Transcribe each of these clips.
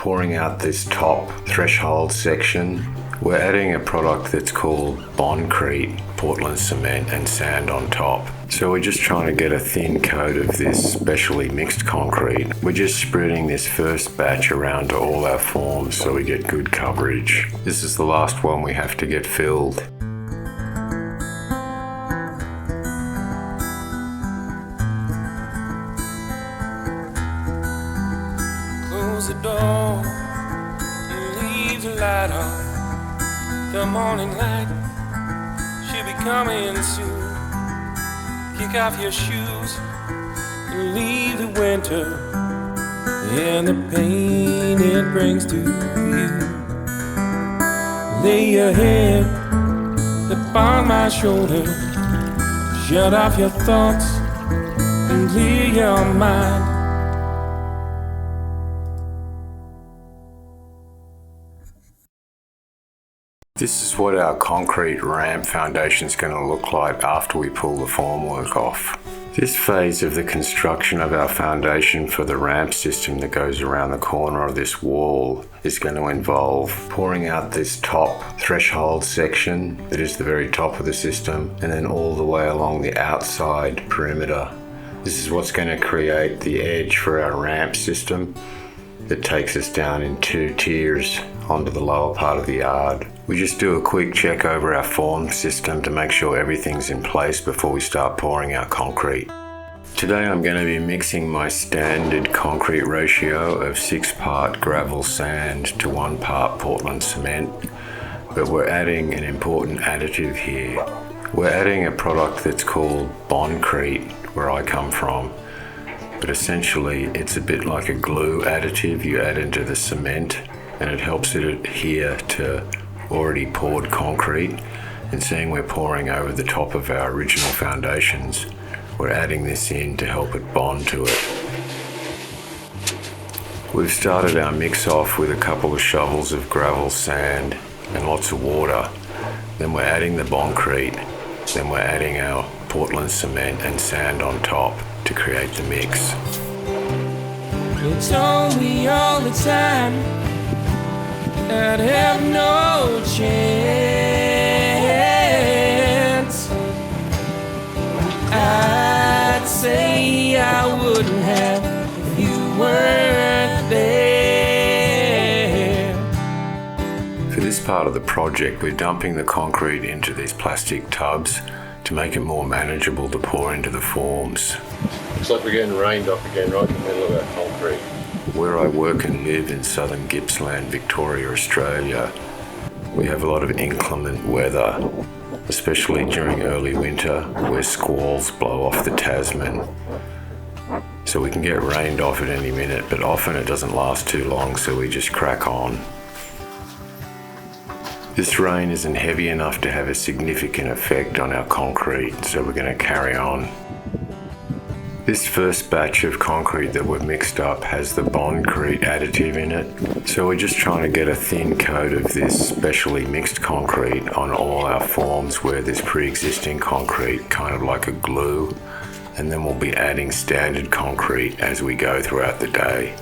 pouring out this top threshold section, we're adding a product that's called Bondcrete, Portland cement and sand on top. So we're just trying to get a thin coat of this specially mixed concrete. We're just spreading this first batch around to all our forms so we get good coverage. This is the last one we have to get filled. Close the door and leave the light on. The morning light should be coming soon. Kick off your shoes and leave the winter and the pain it brings to you. Lay your head upon my shoulder. Shut off your thoughts and clear your mind. This is what our concrete ramp foundation is going to look like after we pull the formwork off. This phase of the construction of our foundation for the ramp system that goes around the corner of this wall is going to involve pouring out this top threshold section that is the very top of the system, and then all the way along the outside perimeter. This is what's going to create the edge for our ramp system that takes us down in 2 tiers onto the lower part of the yard. We just do a quick check over our form system to make sure everything's in place before we start pouring our concrete. Today I'm going to be mixing my standard concrete ratio of 6 part gravel sand to 1 part Portland cement, but we're adding an important additive here. We're adding a product that's called Bondcrete, where I come from. But essentially it's a bit like a glue additive you add into the cement, and it helps it adhere to already poured concrete. And seeing we're pouring over the top of our original foundations, we're adding this in to help it bond to it. We've started our mix off with a couple of shovels of gravel sand and lots of water. Then we're adding the Bondcrete. Then we're adding our Portland cement and sand on top to create the mix. You told me all the time I'd have no chance. I'd say I wouldn't have if you weren't there. For this part of the project, we're dumping the concrete into these plastic tubs to make it more manageable to pour into the forms. Looks like we're getting rained off again right in the middle of our concrete. Where I work and live in southern Gippsland, Victoria, Australia, we have a lot of inclement weather, especially during early winter where squalls blow off the Tasman. So we can get rained off at any minute, but often it doesn't last too long, so we just crack on. This rain isn't heavy enough to have a significant effect on our concrete, so we're going to carry on. This first batch of concrete that we've mixed up has the Bondcrete additive in it, so we're just trying to get a thin coat of this specially mixed concrete on all our forms where there's pre-existing concrete, kind of like a glue, and then we'll be adding standard concrete as we go throughout the day.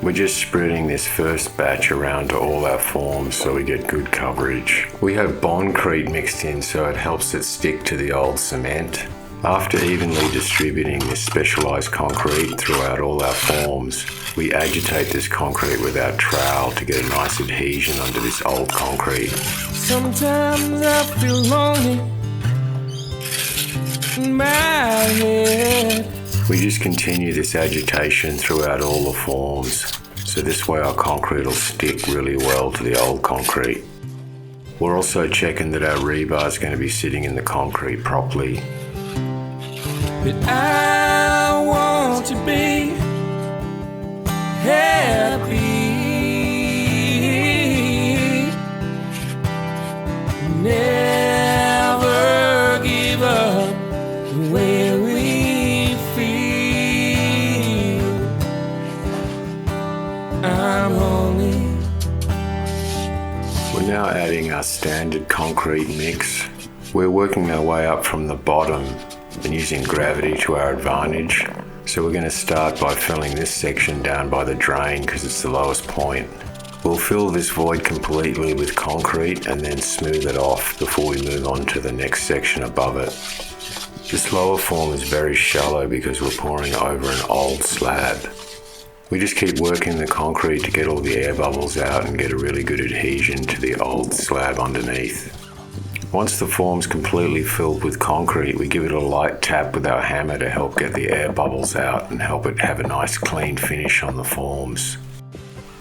We're just spreading this first batch around to all our forms so we get good coverage. We have Bondcrete mixed in so it helps it stick to the old cement. After evenly distributing this specialised concrete throughout all our forms, we agitate this concrete with our trowel to get a nice adhesion under this old concrete. Sometimes I feel lonely in my head. We just continue this agitation throughout all the forms, so this way our concrete will stick really well to the old concrete. We're also checking that our rebar is going to be sitting in the concrete properly. But I want to be happy. Never give up the way we feel. I'm lonely. We're now adding our standard concrete mix. We're working our way up from the bottom and using gravity to our advantage. So we're going to start by filling this section down by the drain because it's the lowest point. We'll fill this void completely with concrete and then smooth it off before we move on to the next section above it. This lower form is very shallow because we're pouring over an old slab. We just keep working the concrete to get all the air bubbles out and get a really good adhesion to the old slab underneath. Once the form's completely filled with concrete, we give it a light tap with our hammer to help get the air bubbles out and help it have a nice clean finish on the forms.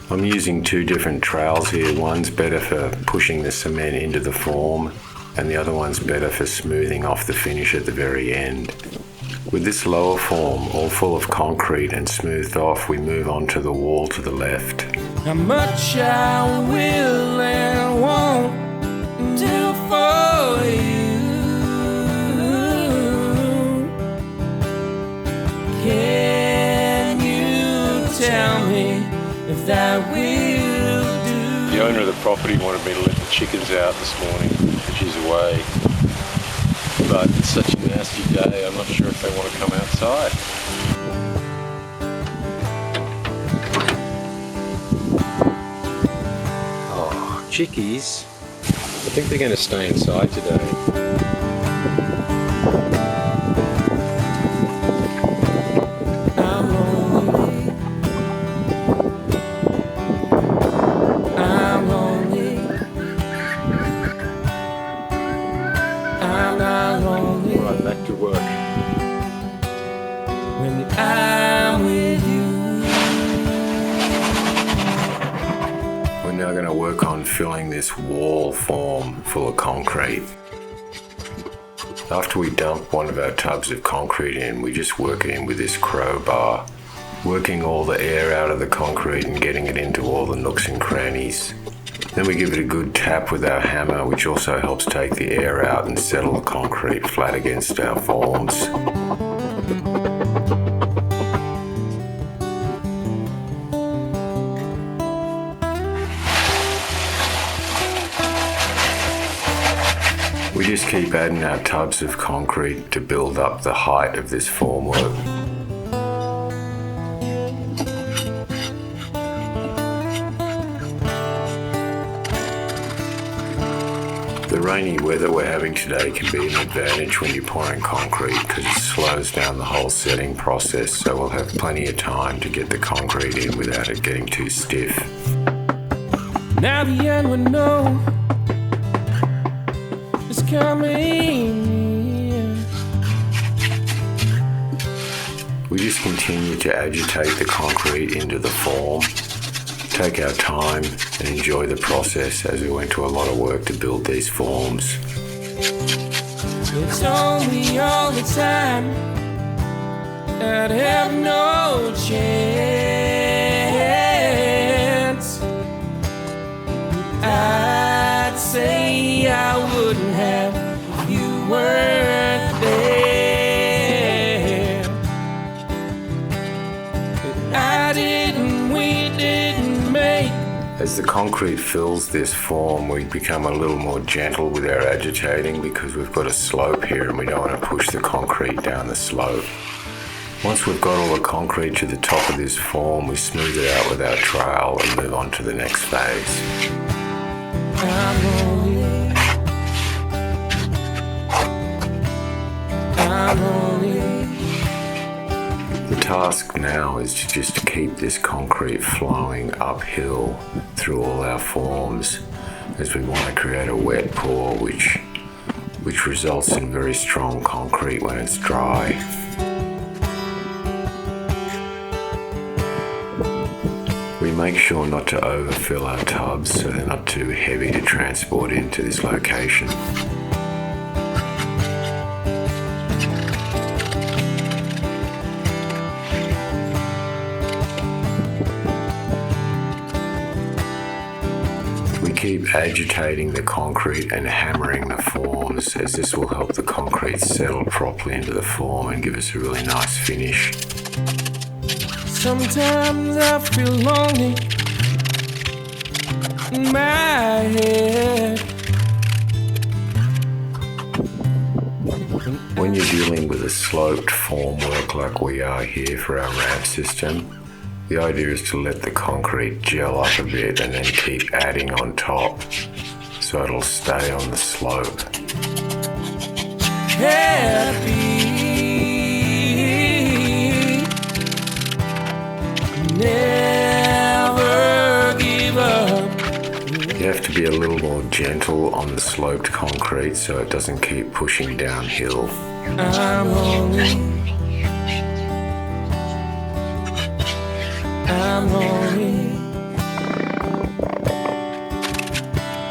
I'm using two different trowels here. One's better for pushing the cement into the form, and the other one's better for smoothing off the finish at the very end. With this lower form all full of concrete and smoothed off, we move on to the wall to the left. How much I will and won't do for you. Can you tell me if that will do? The owner of the property wanted me to let the chickens out this morning, and she's away. But it's such a nasty day, I'm not sure if they want to come outside. Oh, chickies. I think they're going to stay inside today. Right, back to work. When I'm with you. We're now going to work on filling this wall form full of concrete. After we dump one of our tubs of concrete in, we just work it in with this crowbar, working all the air out of the concrete and getting it into all the nooks and crannies. Then we give it a good tap with our hammer, which also helps take the air out and settle the concrete flat against our forms. We just keep adding our tubs of concrete to build up the height of this formwork. The rainy weather we're having today can be an advantage when you're pouring concrete because it slows down the whole setting process, so we'll have plenty of time to get the concrete in without it getting too stiff. Now the end will know is coming. We just continue to agitate the concrete into the form, take our time and enjoy the process as we went to a lot of work to build these forms. It's only all the time I'd have no chance. I'd say I wouldn't have if you weren't there. I didn't, we didn't make. As the concrete fills this form, we become a little more gentle with our agitating because we've got a slope here and we don't want to push the concrete down the slope. Once we've got all the concrete to the top of this form, we smooth it out with our trowel and move on to the next phase. I'm lonely. I'm lonely. The task now is to just keep this concrete flowing uphill through all our forms as we want to create a wet pour which results in very strong concrete when it's dry. We make sure not to overfill our tubs so they're not too heavy to transport into this location. We keep agitating the concrete and hammering the forms as this will help the concrete settle properly into the form and give us a really nice finish. Sometimes I feel lonely in my head. When you're dealing with a sloped formwork like we are here for our ramp system, The idea is to let the concrete gel up a bit and then keep adding on top so it'll stay on the slope. Happy, never give up. You have to be a little more gentle on the sloped concrete so it doesn't keep pushing downhill. I'm lonely. I'm lonely.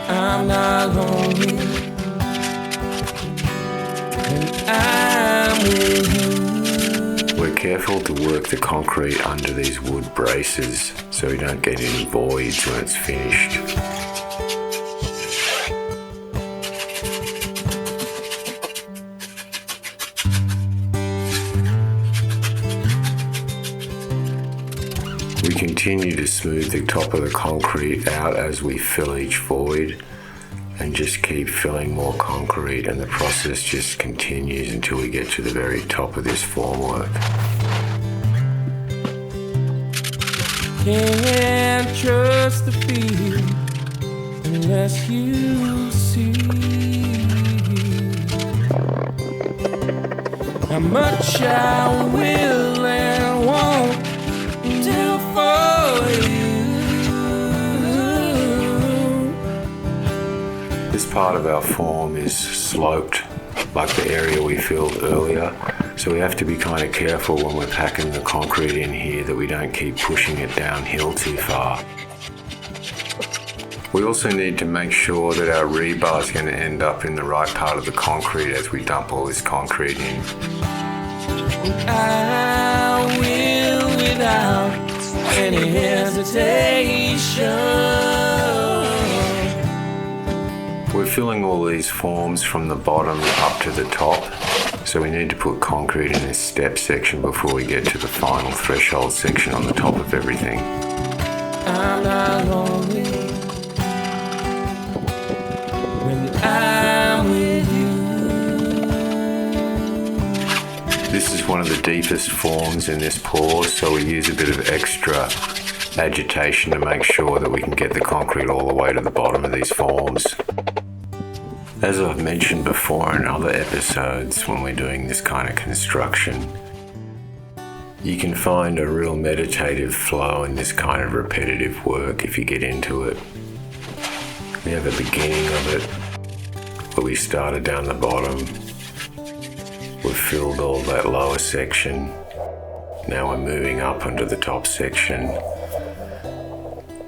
I'm not lonely. And I'm with you. We're careful to work the concrete under these wood braces so we don't get any voids when it's finished. We continue to smooth the top of the concrete out as we fill each void and just keep filling more concrete, and the process just continues until we get to the very top of this formwork. Can't trust the feeling unless you see how much I will and won't do for you. This part of our form is sloped like the area we filled earlier, so we have to be kind of careful when we're packing the concrete in here that we don't keep pushing it downhill too far. We also need to make sure that our rebar is going to end up in the right part of the concrete as we dump all this concrete in. I will without any hesitation. We're filling all these forms from the bottom up to the top, so we need to put concrete in this step section before we get to the final threshold section on the top of everything. I'm not lonely when I'm with you. This is one of the deepest forms in this pour, so we use a bit of extra agitation to make sure that we can get the concrete all the way to the bottom of these forms. As I've mentioned before in other episodes, when we're doing this kind of construction, you can find a real meditative flow in this kind of repetitive work if you get into it. We have a beginning of it where we started down the bottom. We've filled all that lower section. Now we're moving up into the top section.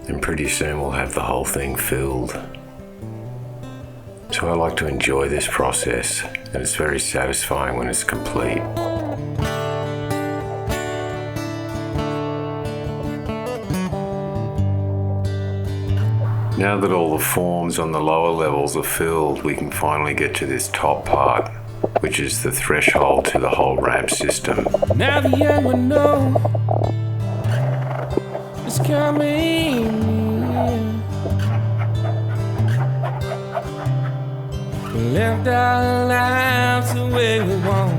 And pretty soon we'll have the whole thing filled. So I like to enjoy this process, and it's very satisfying when it's complete. Now that all the forms on the lower levels are filled, we can finally get to this top part, which is the threshold to the whole ramp system. Now the young one know it's coming. We left our lives the way we want,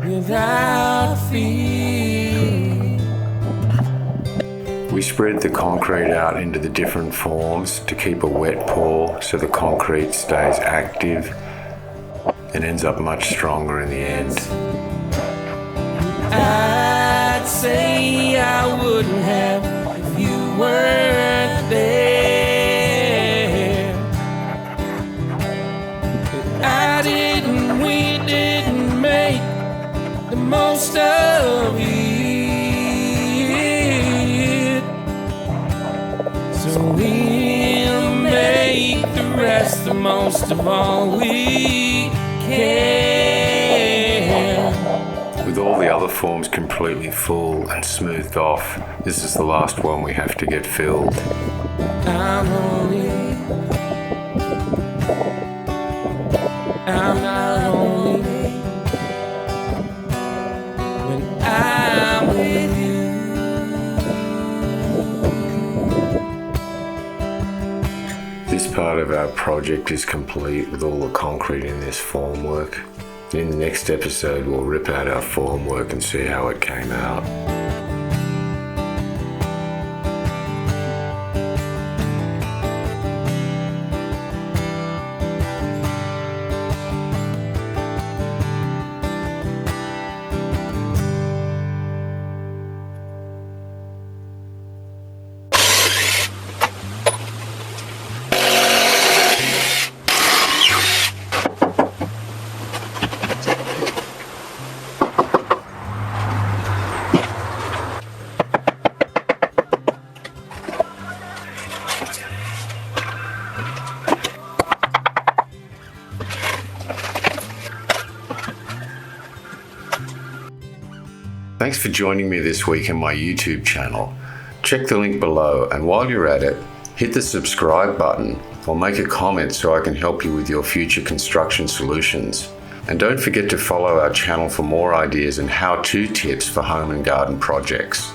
without fear. We spread the concrete out into the different forms to keep a wet pour so the concrete stays active and ends up much stronger in the end. I'd say I wouldn't have if you weren't there. I didn't, we didn't make the most of it, so we'll make the rest the most of all we can. With all the other forms completely full and smoothed off, this is the last one we have to get filled. I'm lonely. I'm not lonely when I'm with you. This part of our project is complete with all the concrete in this formwork. In the next episode, we'll rip out our formwork and see how it came out. for joining me this week on my YouTube channel. Check the link below, and while you're at it, hit the subscribe button or make a comment so I can help you with your future construction solutions. And don't forget to follow our channel for more ideas and how-to tips for home and garden projects.